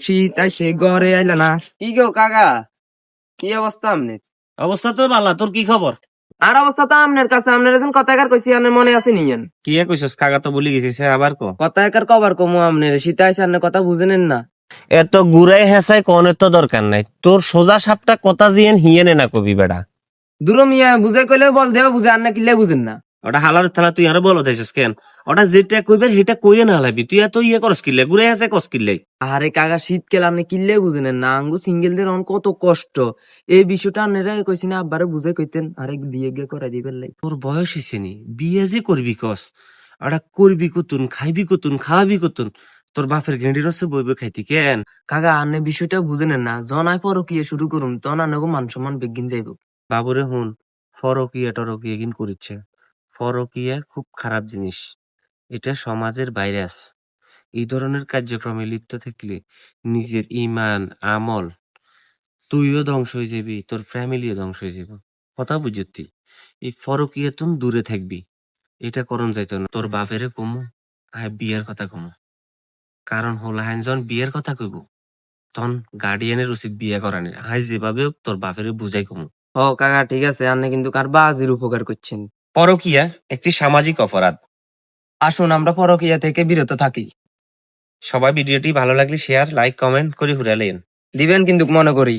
শীত আইছে ঘরে আইলা না। কি গো কাকা, কি অবস্থা আমনের? অবস্থা তো ভালো, তোর কি খবর? আর অবস্থা তো আমনের কাছে, আপনার এখন কথাকার কইছি, আপনার মনে আছে নিয়েন কি কইছস? কাকা তো বলি গেছিস, আবার কো। কথাকার কবার কমু আমনের, শীত আইছে আপনি কথা বুঝেনেন না। এত গুড়াই হেসাই কোনের তো দরকার নাই, তোর সোজা সাপটা কথা জিয়েন হিয়েনে না কবি বেড়া। দূর মিয়া বুঝে কইলে বল দেও, বুঝে আর না কিলে বুঝেন না। ওটা হালার থালা তুই আরো বলো দিছিস কেন? ওটা যেটা কইবে সেটা কইয়ে না লাবি, তুই এত করস কিলে, গুড়াই হেসাই কস কিলে। আরে কাকা শীতকাল আপনি কিলে বুঝেনেন না, আঙ্গু সিঙ্গেলদের অন কত কষ্ট। এই বিষয়টা আপনারা কইছি না, আব্বারে বুঝে কইতেন, আরে বিয়ে গিয়ে করে দিবেন লাই। তোর বয়স হয়েছে নি, বিয়ে যে করবি কস, ওটা করবি কতুন, খাইবি কতুন, খাওয়াবি কতুন, তোর বাপের গেঁড়ি রসে বইবে খাইতি কেন? কাকা আপনি বিষয়টা বুঝেনেন না, জনায় পর কি শুরু করুন তখন আনগো মান সম্মান বেগিন যাইব। বাবুরে হুন, ফরকিয়া টরকিয়া কিন করিচ্ছে। ফরকিয়া খুব খারাপ জিনিস, এটা সমাজের ভাইরাস। এই ধরনের কার্যক্রমে লিপ্ত থাকলে নিজের ইমান আমল তুইও ধ্বংস হয়ে যাবি, তোর ফ্যামিলিও ধ্বংস হয়ে যাব। কথা বুঝতি? এই ফরকিয়াতুন দূরে থাকবি, এটা করণ যাইতো না। তোর বাপেরে কমু আয় বিয়ের কথা কমু, কারণ হল হাইনজন বিয়ের কথা কইব তখন গার্ডিয়ানের উচিত বিয়ে করানোর। আজ যেভাবে হোক তোর বাপেরে বুঝাই কমু। ও কাকা ঠিক আছে, আপনি কিন্তু কার বাজির উপকার করছেন। পরকিয়া একটি সামাজিক অপরাধ। আসুন আমরা পরকীয়া থেকে বিরত থাকি। সবাই ভিডিওটি ভালো লাগলে শেয়ার লাইক কমেন্ট করে ঘুরালেন দিবেন কিন্তু মনে করি।